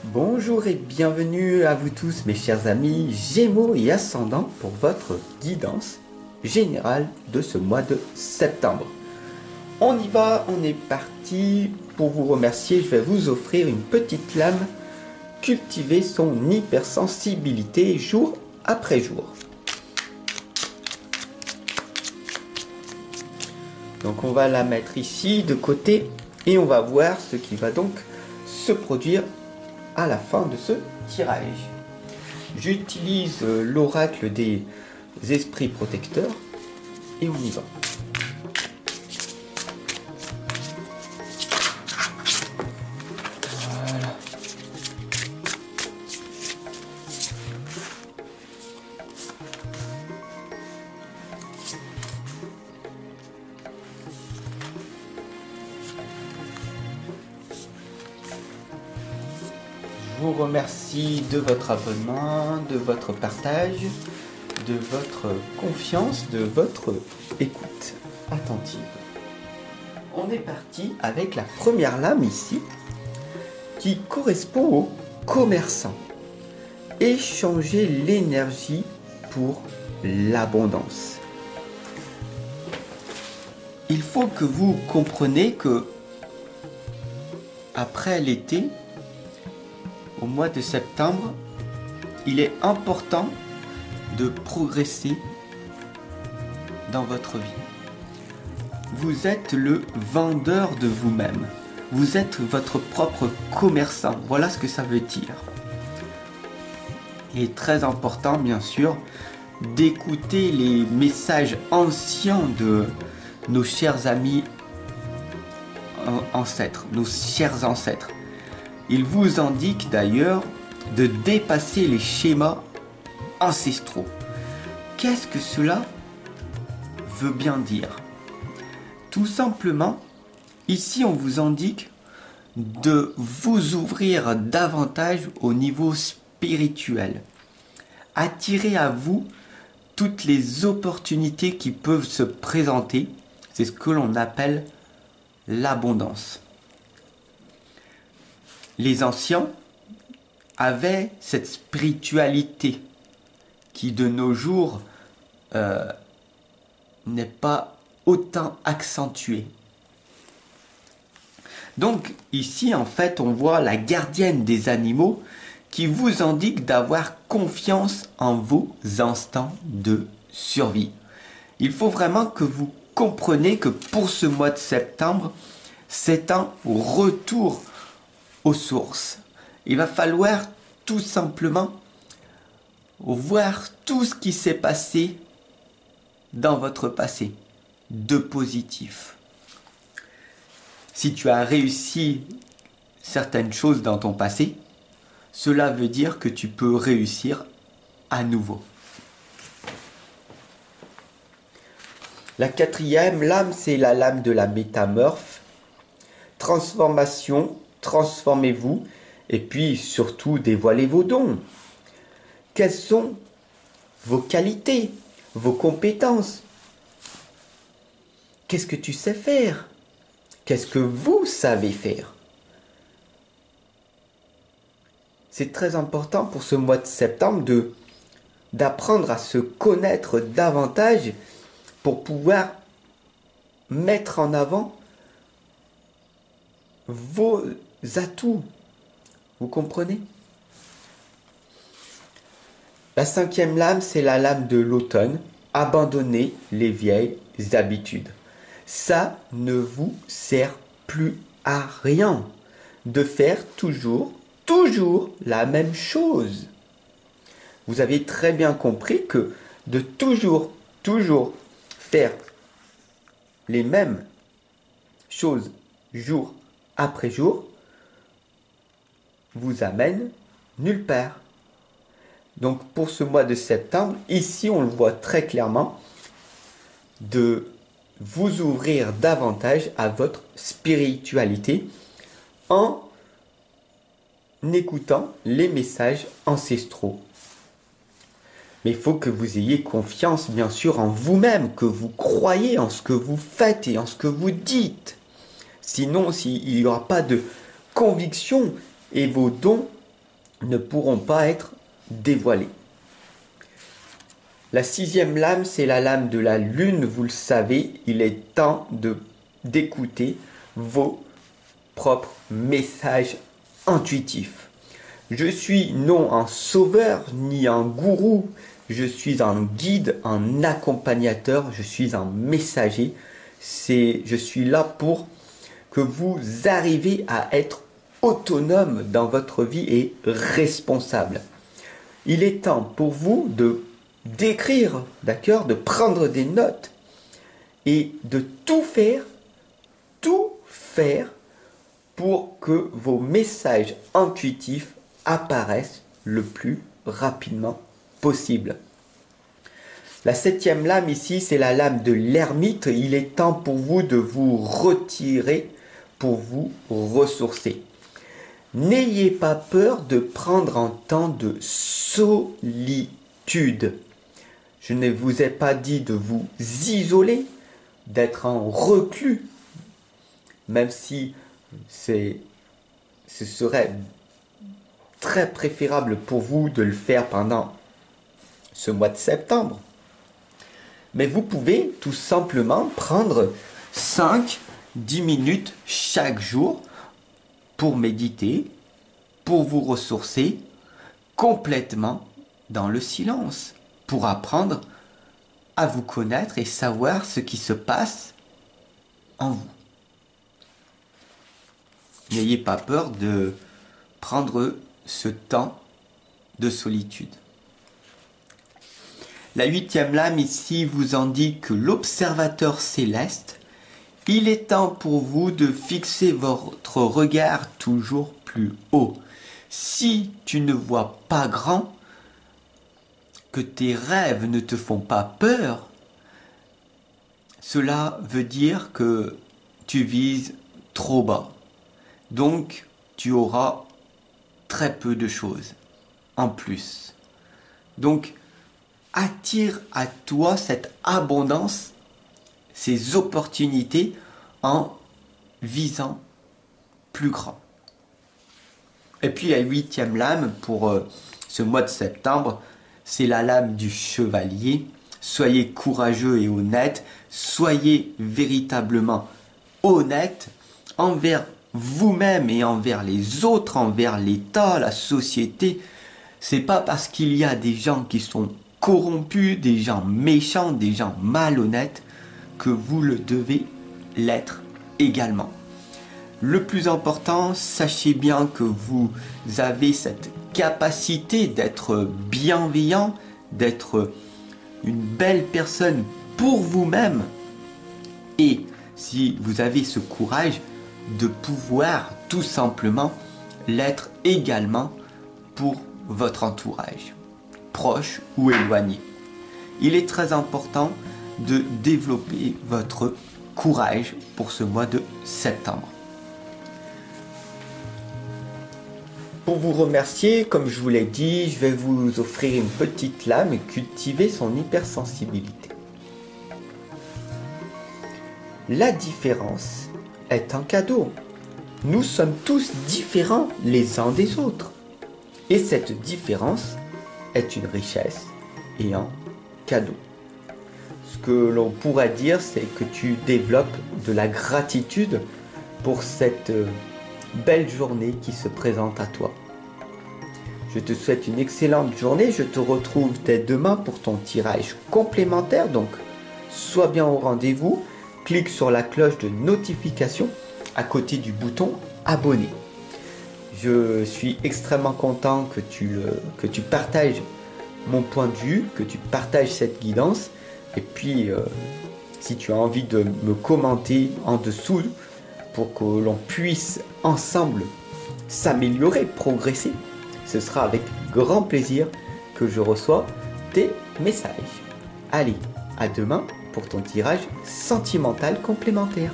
Bonjour et bienvenue à vous tous mes chers amis Gémeaux et Ascendants pour votre guidance générale de ce mois de septembre. On y va, on est parti. Pour vous remercier, je vais vous offrir une petite lame cultiver son hypersensibilité jour après jour. Donc on va la mettre ici de côté et on va voir ce qui va donc se produire à la fin de ce tirage. J'utilise l'oracle des esprits protecteurs et on y va. Voilà. Je vous remercie de votre abonnement, de votre partage, de votre confiance, de votre écoute attentive. On est parti avec la première lame ici qui correspond au commerçant. Échanger l'énergie pour l'abondance. Il faut que vous compreniez que après l'été, au mois de septembre, il est important de progresser dans votre vie. Vous êtes le vendeur de vous-même. Vous êtes votre propre commerçant. Voilà ce que ça veut dire. Il est très important, bien sûr, d'écouter les messages anciens de nos chers amis ancêtres, nos chers ancêtres. Il vous indique d'ailleurs de dépasser les schémas ancestraux. Qu'est-ce que cela veut bien dire? Tout simplement, ici on vous indique de vous ouvrir davantage au niveau spirituel. Attirer à vous toutes les opportunités qui peuvent se présenter. C'est ce que l'on appelle l'abondance. Les anciens avaient cette spiritualité qui de nos jours n'est pas autant accentuée. Donc ici en fait on voit la gardienne des animaux qui vous indique d'avoir confiance en vos instants de survie. Il faut vraiment que vous compreniez que pour ce mois de septembre, c'est un retour aux sources. Il va falloir tout simplement voir tout ce qui s'est passé dans votre passé de positif. Si tu as réussi certaines choses dans ton passé, cela veut dire que tu peux réussir à nouveau. La quatrième lame, c'est la lame de la métamorphe. Transformation, transformez-vous et puis surtout dévoilez vos dons. Quelles sont vos qualités, vos compétences? Qu'est-ce que tu sais faire? Qu'est-ce que vous savez faire? C'est très important pour ce mois de septembre d'apprendre à se connaître davantage pour pouvoir mettre en avant vos atouts. Vous comprenez? La cinquième lame, c'est la lame de l'automne. Abandonnez les vieilles habitudes. Ça ne vous sert plus à rien de faire toujours la même chose. Vous avez très bien compris que de toujours faire les mêmes choses jour après jour vous amène nulle part. Donc pour ce mois de septembre, ici on le voit très clairement, de vous ouvrir davantage à votre spiritualité en écoutant les messages ancestraux. Mais il faut que vous ayez confiance, bien sûr, en vous-même, que vous croyez en ce que vous faites et en ce que vous dites. Sinon, s'il n'y aura pas de conviction et vos dons ne pourront pas être dévoilées. La sixième lame, c'est la lame de la lune. Vous le savez, il est temps d'écouter vos propres messages intuitifs. Je suis non un sauveur ni un gourou, je suis un guide, un accompagnateur, je suis un messager. Je suis là pour que vous arriviez à être autonome dans votre vie et responsable. Il est temps pour vous d'écrire, d'accord, de prendre des notes et de tout faire pour que vos messages intuitifs apparaissent le plus rapidement possible. La septième lame ici, c'est la lame de l'ermite. Il est temps pour vous de vous retirer pour vous ressourcer. N'ayez pas peur de prendre un temps de solitude. Je ne vous ai pas dit de vous isoler, d'être en reclus, même si ce serait très préférable pour vous de le faire pendant ce mois de septembre. Mais vous pouvez tout simplement prendre 5-10 minutes chaque jour pour méditer, pour vous ressourcer complètement dans le silence, pour apprendre à vous connaître et savoir ce qui se passe en vous. N'ayez pas peur de prendre ce temps de solitude. La huitième lame ici vous indique que l'observateur céleste, il est temps pour vous de fixer votre regard toujours plus haut. Si tu ne vois pas grand, que tes rêves ne te font pas peur, cela veut dire que tu vises trop bas. Donc, tu auras très peu de choses en plus. Donc, attire à toi cette abondance, ces opportunités en visant plus grand. Et puis, la huitième lame pour ce mois de septembre, c'est la lame du chevalier. Soyez courageux et honnête. Soyez véritablement honnête envers vous-même et envers les autres, envers l'État, la société. C'est pas parce qu'il y a des gens qui sont corrompus, des gens méchants, des gens malhonnêtes, que vous le devez l'être également. Le plus important, sachez bien que vous avez cette capacité d'être bienveillant, d'être une belle personne pour vous-même. Et si vous avez ce courage, de pouvoir tout simplement l'être également pour votre entourage, proche ou éloigné. Il est très important de développer votre courage pour ce mois de septembre. Pour vous remercier, comme je vous l'ai dit, je vais vous offrir une petite lame et cultiver son hypersensibilité. La différence est un cadeau. Nous sommes tous différents les uns des autres. Et cette différence est une richesse et un cadeau. Ce que l'on pourrait dire, c'est que tu développes de la gratitude pour cette belle journée qui se présente à toi. Je te souhaite une excellente journée. Je te retrouve dès demain pour ton tirage complémentaire. Donc, sois bien au rendez-vous. Clique sur la cloche de notification à côté du bouton abonner. Je suis extrêmement content que tu partages mon point de vue, que tu partages cette guidance. Et puis, si tu as envie de me commenter en dessous pour que l'on puisse ensemble s'améliorer, progresser, ce sera avec grand plaisir que je reçois tes messages. Allez, à demain pour ton tirage sentimental complémentaire.